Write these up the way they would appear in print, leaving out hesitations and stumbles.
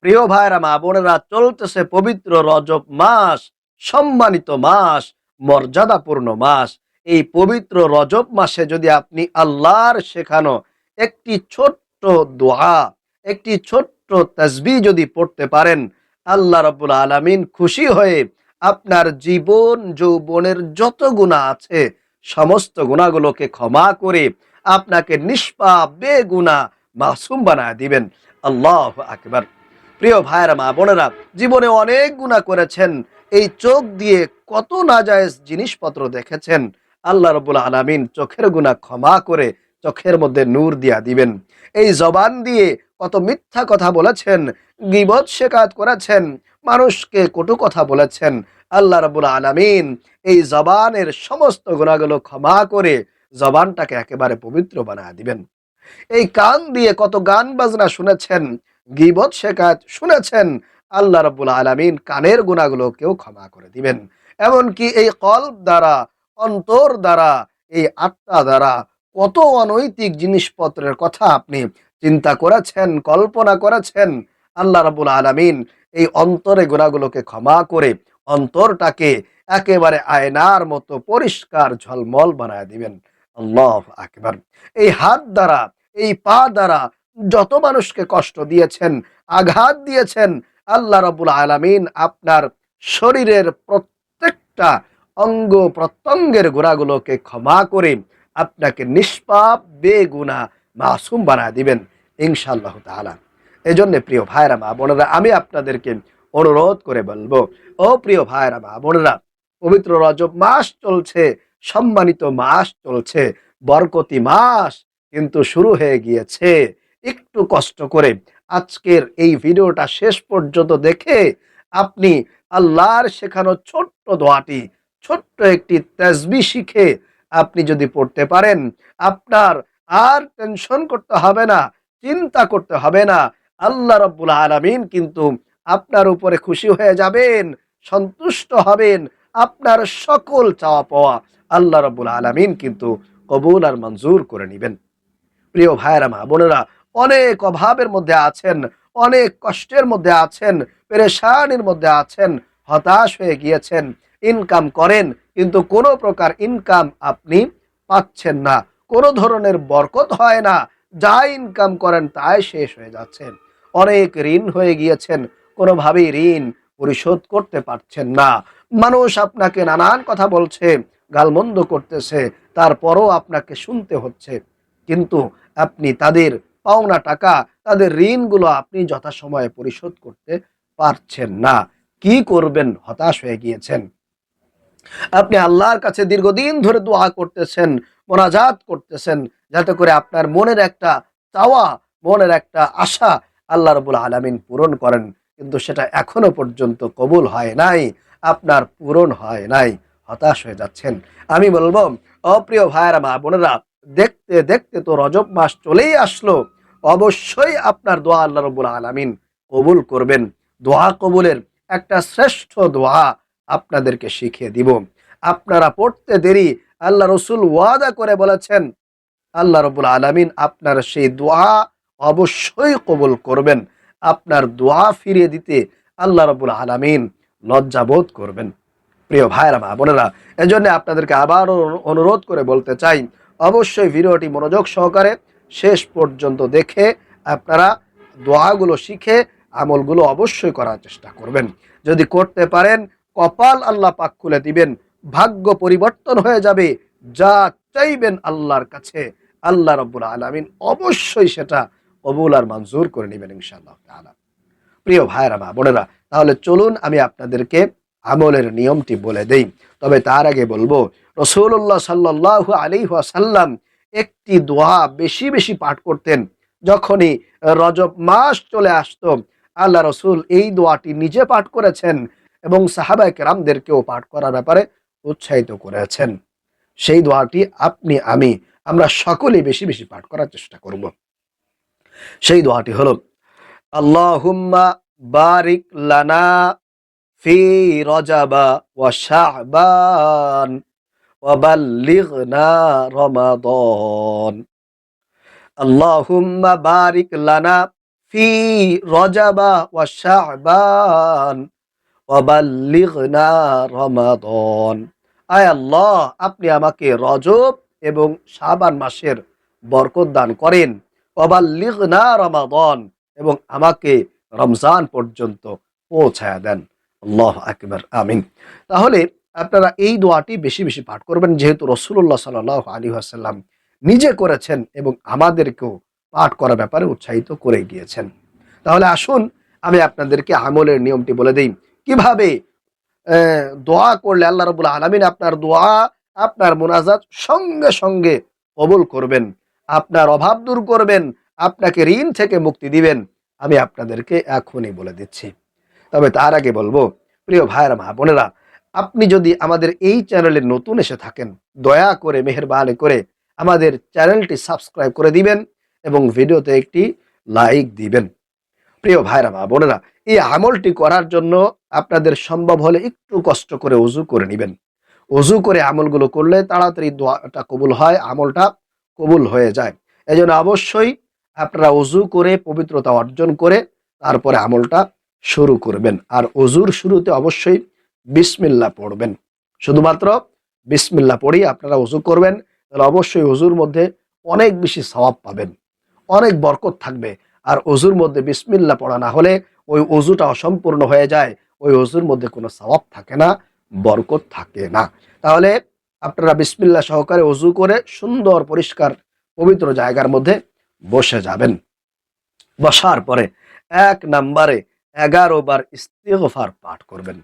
প্রিয় ভাইরা মা বোনেরা, চলতেছে পবিত্র রজব মাস, সম্মানিত মাস, মর্যাদাপূর্ণ মাস। এই পবিত্র রজব মাসে যদি আপনি আল্লাহর শেখানো একটি ছোট্ট দোয়া, একটি ছোট্ট তাসবিহ যদি পড়তে পারেন, আল্লাহ রাব্বুল আলামিন খুশি হয়ে আপনার জীবন যৌবনের যত গুনাহ আছে সমস্ত গুনাহগুলোকে ক্ষমা করে আপনাকে নিষ্পাপ বেগুনাহ মাসুম বানায় দিবেন। আল্লাহু আকবার। প্রিয় ভাইয়েরা মা বোনেরা, জীবনে অনেক গুনাহ করেছেন, এই চোখ দিয়ে কত নাজায়েজ জিনিসপত্র দেখেছেন, আল্লাহ রাব্বুল আলামিন চোখের গুনাহ ক্ষমা করে চোখের মধ্যে নূর দিয়া দিবেন। এই জবান দিয়ে কত মিথ্যা কথা বলেছেন, গীবত শেকাত করেছেন, মানুষকে কটু কথা বলেছেন, আল্লাহ রাব্বুল আলামিন এই জবানের সমস্ত গুনাহগুলো ক্ষমা করে জবানটাকে একেবারে পবিত্র বানায় দিবেন। এই কান দিয়ে কত গান বাজনা শুনেছেন, গীবত শেখাত শুনেছেন, আল্লাহ রাব্বুল আলামিন কানের গুনাহগুলোকেও ক্ষমা করে দিবেন। এমনকি এই কলব দ্বারা, অন্তর দ্বারা, এই আত্মা দ্বারা কত অনৈতিক জিনিসপত্রের কথা আপনি চিন্তা করেছেন, কল্পনা করেছেন, আল্লাহ রাব্বুল আলামিন এই অন্তরে গুনাহগুলোকে ক্ষমা করে অন্তরটাকে একেবারে আয়নার মতো পরিষ্কার ঝলমল বানায় দিবেন। আল্লাহু আকবার। এই হাত দ্বারা, এই পা দ্বারা যত মানুষকে কষ্ট দিয়েছেন, আঘাত দিয়েছেন, আল্লাহ রাব্বুল আলামিন আপনার শরীরের প্রত্যেকটা অঙ্গ প্রত্যঙ্গের গুনাহগুলোকে ক্ষমা করে আপনাকে নিষ্পাপ বেগুনাহ মাসুম বানায় দিবেন ইনশাআল্লাহ তাআলা। এজন্য প্রিয় ভাইরা মা বোনেরা, আমি আপনাদেরকে অনুরোধ করে বলবো, ও প্রিয় ভাইরা মা বোনেরা, পবিত্র রজব মাস চলছে, সম্মানিত মাস চলছে, বরকতি মাস কিন্তু শুরু হয়ে গিয়েছে। একটু কষ্ট করে আজকের এই ভিডিওটা শেষ পর্যন্ত দেখে আপনি আল্লাহর শেখানো ছোট্ট দোয়াটি, ছোট্ট একটি তাসবিহ শিখে আপনি যদি পড়তে পারেন, আপনার আর টেনশন করতে হবে না, চিন্তা করতে হবে না। আল্লাহ রাব্বুল আলামিন কিন্তু আপনার উপরে খুশি হয়ে যাবেন, সন্তুষ্ট হবেন। আপনার সকল চাওয়া পাওয়া আল্লাহ রাব্বুল আলামিন কিন্তু কবুল আর মঞ্জুর করে নিবেন। প্রিয় ভাইয়েরা মা বোনেরা, অনেক অভাবের মধ্যে আছেন, অনেক কষ্টের মধ্যে আছেন, পেরেশানির মধ্যে আছেন, হতাশ হয়ে গিয়েছেন, ইনকাম করেন কিন্তু কোনো প্রকার ইনকাম আপনি পাচ্ছেন না, কোনো ধরনের বরকত হয় না, যা ইনকাম করেন তাই শেষ হয়ে যাচ্ছে। অনেক ঋণ হয়ে গিয়েছেন, কোনোভাবেই ঋণ পরিশোধ করতে পারছেন না। মানুষ আপনাকে নানান কথা বলছে, গালমন্দ করতেছে, তারপরও আপনাকে শুনতে হচ্ছে। কিন্তু আপনি তাদের পাওনা টাকা, তাদের ঋণগুলো আপনি যথাসময়ে পরিশোধ করতে পারছেন না। কি করবেন? হতাশ হয়ে গিয়েছেন। আপনি আল্লাহর কাছে দীর্ঘদিন ধরে দোয়া করতেছেন, মোনাজাত করতেছেন, যাতে করে আপনার মনের একটা চাওয়া, মনের একটা আশা আল্লাহ রাব্বুল আলামিন পূরণ করেন। কিন্তু সেটা এখনো পর্যন্ত কবুল হয় নাই, আপনার পূরণ হয় নাই। হতাশ হয়ে যাচ্ছেন। আমি বলবো, অপ্রিয় ভাইয়েরা মা বোনেরা, দেখতে দেখতে তো রজব মাস চলেই আসলো। অবশ্যই আপনার দোয়া আল্লাহ রাব্বুল আলামিন কবুল করবেন। দোয়া কবুলের একটা শ্রেষ্ঠ দোয়া আপনাদেরকে শিখিয়ে দিব। আপনারা পড়তে দেরি, আল্লাহ রসুল ওয়াদা করে বলেছেন, আল্লাহ রাব্বুল আলামিন আপনার সেই দোয়া অবশ্যই কবুল করবেন। আপনার দোয়া ফিরিয়ে দিতে আল্লাহ রাব্বুল আলামিন লজ্জাবোধ করবেন। প্রিয় ভাইরা মা বোনেরা, এজন্য আপনাদেরকে আবারও অনুরোধ করে বলতে চাই, অবশ্যই ভিডিওটি মনোযোগ সহকারে শেষ পর্যন্ত দেখে আপনারা দোয়াগুলো শিখে আমলগুলো অবশ্যই করার চেষ্টা করবেন। যদি করতে পারেন, কপাল আল্লাহ পাক খুলে দিবেন, ভাগ্য পরিবর্তন হয়ে যাবে। যা চাইবেন আল্লাহর কাছে, আল্লাহ রাব্বুল আলামিন অবশ্যই সেটা কবুল আর মঞ্জুর করে নেবেন ইনশাআল্লাহ তাআলা। প্রিয় ভাইরা মা বোনেরা, তাহলে চলুন আমি আপনাদেরকে আমলের নিয়মটি বলে দেই। তবে তার আগে বলবো, রাসূলুল্লাহ সাল্লাল্লাহু আলাইহি ওয়াসাল্লাম একটি দোয়া বেশি বেশি পাঠ করতেন। যখনই রজব মাস চলে আসতো, আল্লাহ রসুল এই দোয়াটি নিজে পাঠ করেছেন এবং সাহাবায়ে কেরামদেরকেও পাঠ করার ব্যাপারে উৎসাহিত করেছেন। সেই দোয়াটি আপনি আমি আমরা সকলেই বেশি বেশি পাঠ করার চেষ্টা করব। সেই দোয়াটি হলো, আল্লাহুম্মা বারিক লানা ফি রজাবা ওয়া শাবান ওয়া বাল্লিগনা রমাদান। আল্লাহুম্মা বারিক লানা ফি রজাবা ওয়া শাবান ওয়া বাল্লিগনা রমাদান। আয় আল্লাহ, আপনি আমাকে রজব এবং শাবান মাসের বরকত দান করেন। ওয়া বাল্লিগনা রমাদান, এবং আমাকে রমজান পর্যন্ত পৌঁছায়া দেন। আল্লাহু আকবার, আমিন। তাহলে আপনারা এই দোয়াটি বেশি বেশি পাঠ করবেন, যেহেতু রাসূলুল্লাহ সাল্লাল্লাহু আলাইহি ওয়াসাল্লাম নিজে করেছেন এবং আমাদেরকেও পাঠ করার ব্যাপারে উৎসাহিত করে গিয়েছেন। তাহলে আসুন আমি আপনাদেরকে আমলের নিয়মটি বলে দিই, কিভাবে দোয়া করলে আল্লাহ রাব্বুল আলামিন আপনার দোয়া, আপনার মোনাজাত সঙ্গে সঙ্গে কবুল করবেন, আপনার অভাব দূর করবেন, আপনাকে ঋণ থেকে মুক্তি দিবেন। আমি আপনাদেরকে এখনই বলে দিচ্ছি। তবে তার আগে বলবো, প্রিয় ভাইয়েরা, মা বোনেরা, আপনি যদি আমাদের এই চ্যানেলে নতুন এসে থাকেন, দয়া করে মেহেরবানি করে আমাদের চ্যানেলটি সাবস্ক্রাইব করে দিবেন এবং ভিডিওতে একটি লাইক দিবেন। প্রিয় ভাইরা, মা বোনেরা, এই আমলটি করার জন্য আপনাদের সম্ভব হলে একটু কষ্ট করে উজু করে নেবেন। উজু করে আমলগুলো করলে তাড়াতাড়ি দোয়াটা কবুল হয়, আমলটা কবুল হয়ে যায়। এজন্য অবশ্যই আপনারা উজু করে পবিত্রতা অর্জন করে তারপরে আমলটা শুরু করবেন। আর উজুর শুরুতে অবশ্যই বিসমিল্লাহ পড়বেন। শুধুমাত্র বিসমিল্লাহ পড়েই আপনারা উজু করবেন, তাহলে অবশ্যই উজুর মধ্যে অনেক বেশি সওয়াব পাবেন, অনেক বরকত থাকবে। আর অজুর মধ্যে বিসমিল্লাহ পড়া না হলে ওই অজুটা অসম্পূর্ণ হয়ে যায়, ওই অজুর মধ্যে কোনো সওয়াব থাকে না, বরকত থাকে না। তাহলে আপনারা বিসমিল্লাহ সহকারে অজু করে সুন্দর পরিষ্কার পবিত্র জায়গার মধ্যে বসে যাবেন। বসার পরে ১ নম্বরে ১১ বার ইস্তিগফার পাঠ করবেন।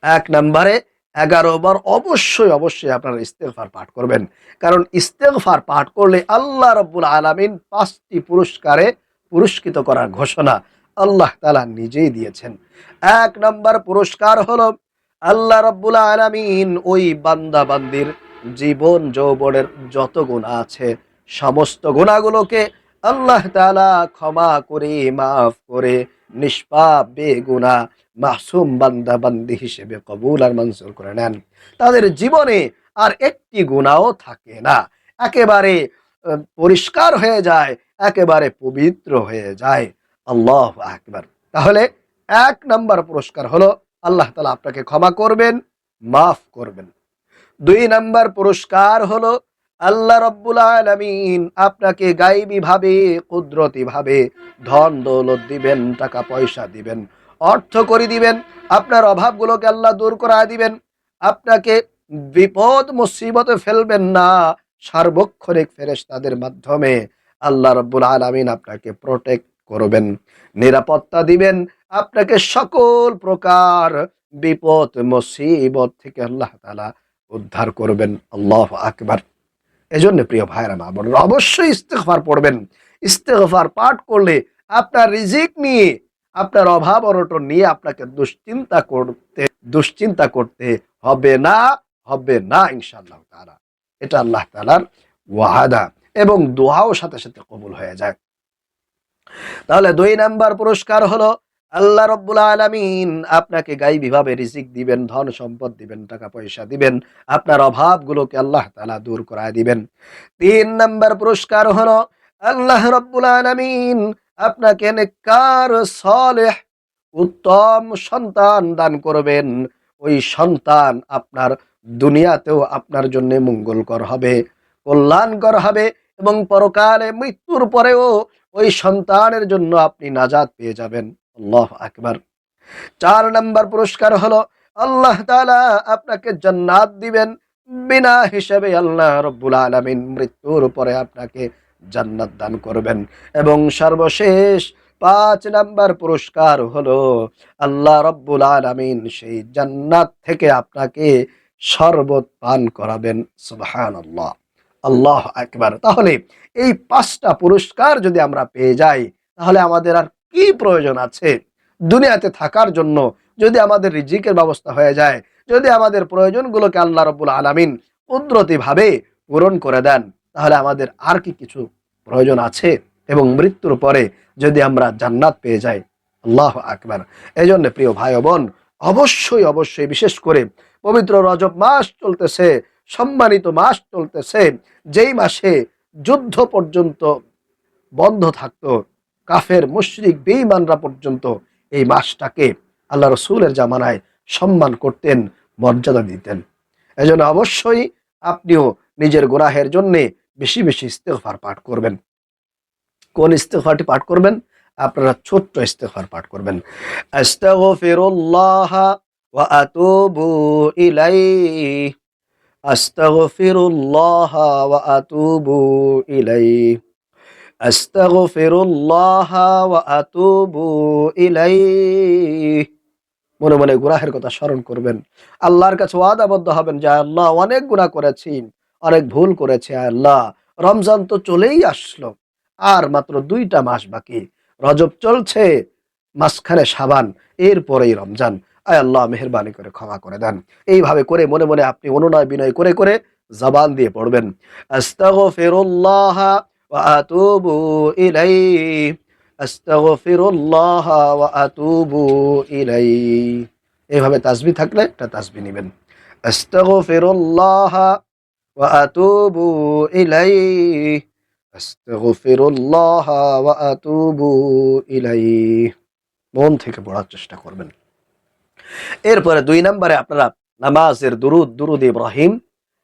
১ নম্বরে ১১ বার অবশ্যই অবশ্যই আপনারা ইস্তেগফার পাঠ করবেন। কারণ ইস্তেগফার পাঠ করলে আল্লাহ রাব্বুল আলামিন ৫টি পুরস্কারে পুরস্কৃত করার ঘোষণা আল্লাহ তাআলা নিজেই দিয়েছেন। ১ নম্বর পুরস্কার হলো আল্লাহ রাব্বুল আলামিন ওই বান্দা বান্দির জীবন যৌবনের যত গুনাহ আছে সমস্ত গুনাহগুলোকে আল্লাহ তাআলা ক্ষমা করে, মাফ করে, নিষ্পাপ বেগুনাহ মাসুম বান্দা বান্দি হিসেবে কবুল আর মঞ্জুর করে নেন। তাদের জীবনে আর একটি গুনাহও থাকে না, একেবারে পরিষ্কার হয়ে যায়, একেবারে পবিত্র হয়ে যায়। আল্লাহু আকবার। তাহলে ১ নাম্বার পুরস্কার হলো আল্লাহ তাআলা আপনাকে ক্ষমা করবেন, মাফ করবেন। ২ নাম্বার পুরস্কার হলো আল্লাহ রাব্বুল আলামিন আপনাকে গায়বী ভাবে, কুদরতি ভাবে ধন দৌলত দিবেন, টাকা পয়সা দিবেন, অর্থ করে দিবেন, আপনার অভাবগুলোকে আল্লাহ দূর করায় দিবেন, আপনাকে বিপদ মুসিবতে ফেলবেন না। সার্বক্ষণিক ফেরেশতাদের মাধ্যমে আল্লাহ রাব্বুল আলামিন আপনাকে প্রটেক্ট করবেন, নিরাপত্তা দিবেন, আপনাকে সকল প্রকার বিপদ মুসিবত থেকে আল্লাহ তাআলা উদ্ধার করবেন। আল্লাহু আকবার। এজন্য প্রিয় ভাইরা, মা বোনেরা, অবশ্যই ইস্তেগফার পড়বেন। ইস্তেগফার পাঠ করলে আপনার রিজিক নিয়ে, আপনার অভাব অনটন নিয়ে আপনাকে দুশ্চিন্তা করতে হবে না, হবে না ইনশাআল্লাহ তাআলা। এটা আল্লাহ তাআলার ওয়াদা, এবং দোয়াও সাথে সাথে কবুল হয়ে যায়। তাহলে ২ নাম্বার পুরস্কার হলো আল্লাহ রাব্বুল আলামিন আপনাকে গায়বীভাবে রিজিক দিবেন, ধন সম্পদ দিবেন, টাকা পয়সা দিবেন, আপনার অভাবগুলোকে আল্লাহ তাআলা দূর করায় দিবেন। ৩ নাম্বার পুরস্কার হলো আল্লাহ রাব্বুল আলামিন আপনাকে নেককার, সালেহ, উত্তম সন্তান দান করবেন। ওই সন্তান আপনার দুনিয়াতেও আপনার জন্য মঙ্গলকর হবে, কল্যাণকর হবে, এবং পরকালে মৃত্যুর পরেও ওই সন্তানের জন্য আপনি নাজাত পেয়ে যাবেন। আল্লাহু আকবার। ৪ নাম্বার পুরস্কার হলো আল্লাহ তাআলা আপনাকে জান্নাত দিবেন বিনা হিসাবে। আল্লাহ রাব্বুল আলামিন মৃত্যুর পরে আপনাকে জান্নাত দান করবেন। এবং সর্বশেষ ৫ নাম্বার পুরস্কার হলো আল্লাহ রাব্বুল আলামিন সেই জান্নাত থেকে আপনাকে শরবত পান করাবেন। সুবহানাল্লাহ, আল্লাহু আকবার। তাহলে এই ৫টা পুরস্কার যদি আমরা পেয়ে যাই, তাহলে আমাদের আর কি প্রয়োজন আছে দুনিয়াতে থাকার জন্য? যদি আমাদের রিজিকের ব্যবস্থা হয়ে যায়, যদি আমাদের প্রয়োজনগুলোকে আল্লাহ রাব্বুল আলামিন কুদরতিভাবে পূরণ করে দেন, তাহলে আমাদের আর কি কিছু প্রয়োজন আছে? এবং মৃত্যুর পরে যদি আমরা জান্নাত পেয়ে যাই, আল্লাহু আকবার। এজন্য প্রিয় ভাই ও বোন, অবশ্যই অবশ্যই, বিশেষ করে পবিত্র রজব মাস চলতেছে, সম্মানিত মাস চলতেছে, যেই মাসে যুদ্ধ পর্যন্ত বন্ধ থাকতো, কাফের মুশরিক বেঈমানরা পর্যন্ত এই মাসটাকে আল্লাহ রসুলের জামানায় সম্মান করতেন, মর্যাদা দিতেন। এজন্য অবশ্যই আপনিও নিজের গুনাহের জন্যে বেশি বেশি ইস্তেগফার পাঠ করবেন। কোন ইস্তেগফারটি পাঠ করবেন? আপনারা ছোট্ট ইস্তেগফার পাঠ করবেন, আস্তাগফিরুল্লাহ ওয়া আতুবু ইলাইহি, আস্তাগফিরুল্লাহ ওয়া আতুবু ইলাইহি, আস্তাগফিরুল্লাহ ওয়া আতুবু ইলাইহি। মনে মনে গুনাহের কথা স্মরণ করবেন, আল্লাহর কাছে ওয়াদাবদ্ধ হবেন যে আল্লাহ অনেক গুনাহ করেছি, অনেক ভুল করেছে। আল্লাহ রমজান তো চলেই আসলো, আর মাত্র 2টা মাস বাকি। রজব চলছে, মাঝখানে শাবান, এরপরেই রমজান। আয় আল্লাহ মেহেরবানি করে ক্ষমা করে দেন। এইভাবে করে মনে মনে আপনি অনুনয় বিনয় করে করে জবান দিয়ে পড়বেন, আস্তাগফিরুল্লাহ ওয়া আতুবু ইলাইহি, আস্তাগফিরুল্লাহ ওয়া আতুবু ইলাইহি। এইভাবে তাসবিহ থাকলে একটা তাসবিহ নেবেন, আস্তাগফিরুল্লাহ ওয়া আতুবু ইলাইহি, আস্তাগফিরুল্লাহ ওয়া আতুবু ইলাইহি। মন থেকে পড়ার চেষ্টা করবেন। এরপরে 2 নম্বরে আপনারা নামাজের দুরুদ ইব্রাহিম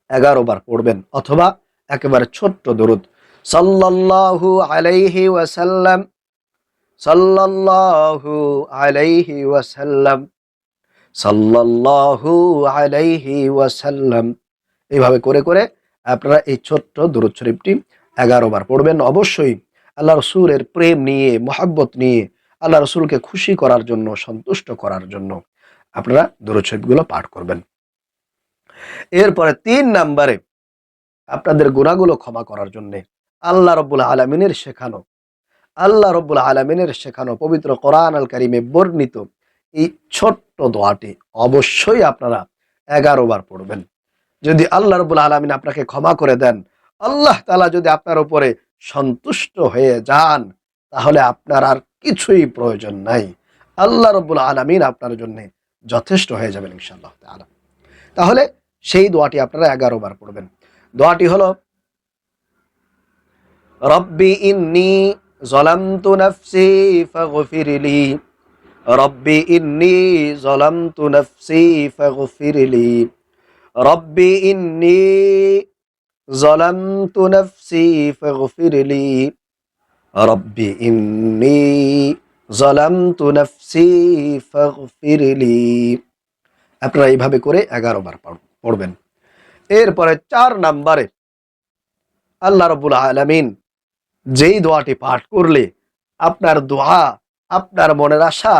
11 বার পড়বেন, অথবা একেবারে ছোট্ট দুরুদ, সাল্লাল্লাহু আলাইহি ওয়াসাল্লাম, সাল্লাল্লাহু আলাইহি ওয়াসাল্লাম, সাল্লাল্লাহু আলাইহি ওয়াসাল্লাম। এইভাবে করে করে আপনারা এই ছোট্ট দুরূদ শরীফটি 11 বার পড়বেন। অবশ্যই আল্লাহ রসুলের প্রেম নিয়ে, মহব্বত নিয়ে, আল্লাহ রসুলকে খুশি করার জন্য, সন্তুষ্ট করার জন্য আপনারা দুরূদ শরীফগুলো পাঠ করবেন। এরপরে 3 নম্বরে আপনাদের গুনাহগুলো ক্ষমা করার জন্য আল্লাহ রাব্বুল আলামিনের শেখানো পবিত্র কোরআন আল কারীমে বর্ণিত এই ছোট্ট দোয়াটি অবশ্যই আপনারা 11 বার পড়বেন। যদি আল্লাহ রাব্বুল আলামিন আপনাকে ক্ষমা করে দেন, আল্লাহ তাআলা যদি আপনার উপরে সন্তুষ্ট হয়ে যান, তাহলে আপনার আর কিছুই প্রয়োজন নাই। আল্লাহ রাব্বুল আলামিন আপনার জন্য যথেষ্ট হয়ে যাবেন ইনশাআল্লাহ তাআলা। তাহলে সেই দোয়াটি আপনারা 11 বার পড়বেন। দোয়াটি হলো, রব্বি ইন্নী যালামতু নাফসি ফাগফিরলি, রব্বি ইন্নী যালামতু নাফসি ফাগফিরলি, রব্বি ইন্নী যালামতু নাফসি ফাগফিরলি, রব্বি ইন্নী যালামতু নাফসি ফাগফিরলি। আপনারা এইভাবে করে 11 বার পড়বেন। এরপরে 4 নম্বরে আল্লাহ রাব্বুল আলামিন যেই দোয়াটি পাঠ করলে আপনার দোয়া, আপনার মনের আশা,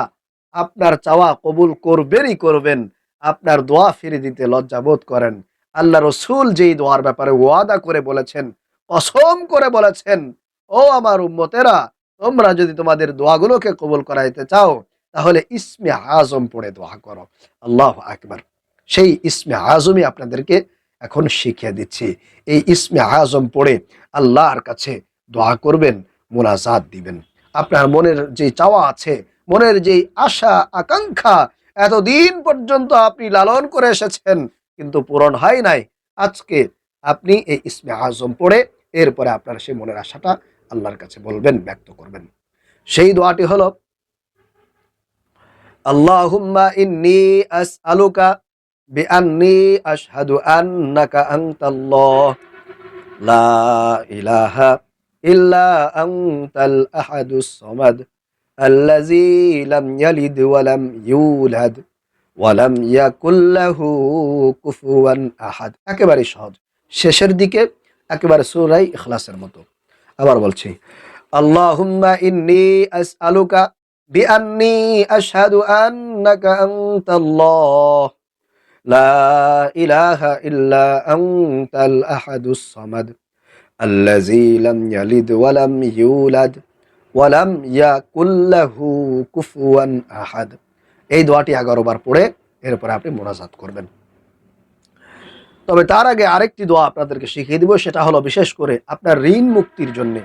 আপনার চাওয়া কবুল করবেনই করবেন, আপনার দোয়া ফিরে দিতে লজ্জাবোধ করেন। আল্লাহ রসুল যেই দোয়ার ব্যাপারে ওয়াদা করে বলেছেন, কসম করে বলেছেন, ও আমার উম্মতেরা, তোমরা যদি তোমাদের দোয়াগুলোকে কবুল করাইতে চাও, তাহলে ইসমে আজম পড়ে দোয়া করো। আল্লাহু আকবার। সেই ইসমে আজমই আপনাদেরকে এখন শিখিয়ে দিচ্ছি। এই ইসমে আজম পড়ে আল্লাহর কাছে দোয়া করবেন, মোনাজাত দিবেন। আপনার মনের যে চাওয়া আছে, মনের যে আশা আকাঙ্ক্ষা এতদিন পর্যন্ত আপনি লালন করে এসেছেন কিন্তু পূরণ হয় নাই, আজকে আপনি এই ইসমে আজম পড়ে এরপরে আপনার সেই মনের আশাটা আল্লাহর কাছে বলবেন, ব্যক্ত করবেন। সেই দোয়াটি হলো, আল্লাহুম্মা ইন্নী আসআলুকা বিআন্নী আশহাদু আন্নাকা আনতাল্লাহ লা ইলাহা ইল্লা আনতাল আহাদুস সামাদ আল্লাযী লাম ইয়ালিদ ওয়া লাম ইউলাদ ওয়া লাম ইয়াকুল লাহু কুফুয়ান আহাদ। একেবারে সহজ, শেষের দিকে একেবারে সূরা ইখলাসের মতো। আবার বলছি, আল্লাহুম্মা ইন্নী আসআলুকা বিআন্নী আশহাদু আন্নাকা আনতাল্লাহ লা ইলাহা ইল্লা আনতাল আহাদুস সামাদ আল্লাযী লাম ইয়ালিদ ওয়া লাম ইউলাদ ওয়া লাম ইয়াকুল লাহু কুফুয়ান আহাদ। এই দোয়াটি 11 বার পড়ে এরপরে আপনি মোনাজাত করবেন। তবে তার আগে আরেকটি দোয়া আপনাদেরকে শিখিয়ে দিব, সেটা হলো বিশেষ করে আপনার ঋণ মুক্তির জন্য।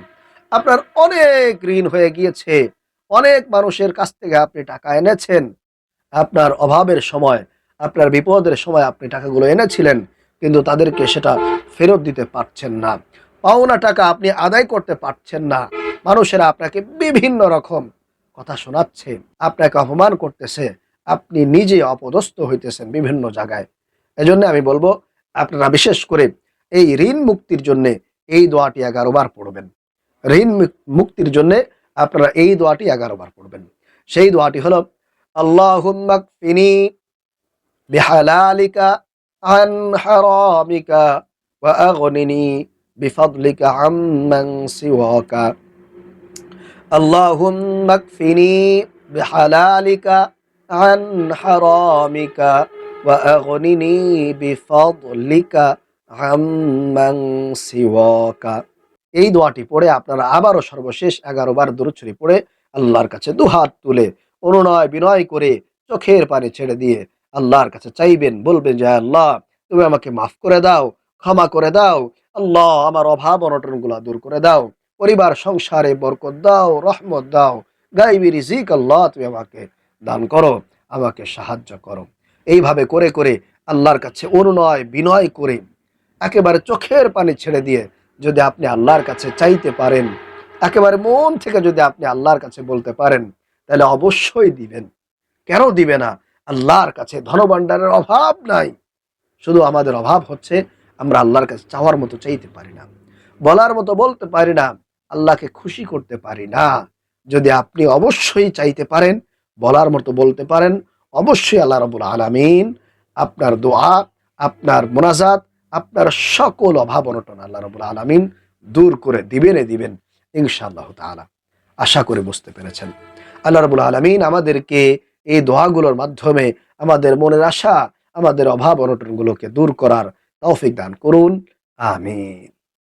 আপনার অনেক ঋণ হয়ে গিয়েছে, অনেক মানুষের কাছ থেকে আপনি টাকা এনেছেন, আপনার অভাবের সময়, আপনার বিপদের সময় আপনি টাকাগুলো এনেছিলেন, কিন্তু তাদেরকে সেটা ফেরত দিতে পারছেন না। পাওনা টাকা আপনি আদায় করতে পারছেন না। মানুষেরা আপনাকে বিভিন্ন রকম কথা শোনাচ্ছে, আপনাকে অপমান করতেছে, আপনি নিজে অপদস্থ হইতেছেন বিভিন্ন জায়গায়। এজন্য আমি বলবো আপনারা বিশেষ করে এই ঋণ মুক্তির জন্যে এই দোয়াটি 11 বার পড়বেন। ঋণ মুক্তির জন্যে আপনারা এই দোয়াটি 11 বার পড়বেন। সেই দোয়াটি হলো আল্লাহুম্মা কফিনি বিহালালিকা আন হারামিকা ওয়া আগনিনি বিফাদলিকা আম্মান সিওয়াকা। اللهم اكفني بحلالك عن حرامك وأغنني بفضلك عمن سواك। এই দোয়াটি পড়ে আপনারা আবারও সর্বশেষ 11 বার দরুদ শরীফ পড়ে আল্লাহর কাছে দুহাত তুলে অনুনয় বিনয় করে চোখের পানি ছেড়ে দিয়ে আল্লাহর কাছে চাইবেন, বলবেন যে আল্লাহ তুমি আমাকে মাফ করে দাও, ক্ষমা করে দাও। আল্লাহ আমার অভাব অনটনগুলা দূর করে দাও, পরিবার সংসারে বরকত দাও, রহমত দাও, গাইবি রিজিক আল্লাহ তুমি আমাকে দান করো, আমাকে সাহায্য করো। এইভাবে করে করে আল্লাহর কাছে অনুনয় বিনয় করে একেবারে চোখের পানি ছেড়ে দিয়ে যদি আপনি আল্লাহর কাছে চাইতে পারেন, একেবারে মন থেকে যদি আপনি আল্লাহর কাছে বলতে পারেন, তাহলে অবশ্যই দিবেন। কেন দিবে না? আল্লাহর কাছে ধনভাণ্ডারের অভাব নাই। শুধু আমাদের অভাব হচ্ছে আমরা আল্লাহর কাছে চাওয়ার মতো চাইতে পারি না, বলার মতো বলতে পারি না, আল্লাহকে খুশি করতে পারি না। যদি আপনি অবশ্যই চাইতে পারেন, বলার মতো বলতে পারেন, অবশ্যই আল্লাহ রাব্বুল আলামিন আপনার দোয়া, আপনার মোনাজাত, আপনার সকল অভাব অনটন আল্লাহ রাব্বুল আলামিন দূর করে দিবেন ইনশাআল্লাহ তাআলা। আশা করে বুঝতে পেরেছেন। আল্লাহ রাব্বুল আলামিন আমাদেরকে এই দোয়াগুলোর মাধ্যমে আমাদের মনের আশা, আমাদের অভাব অনটনগুলোকে দূর করার তৌফিক দান করুন। আমিন।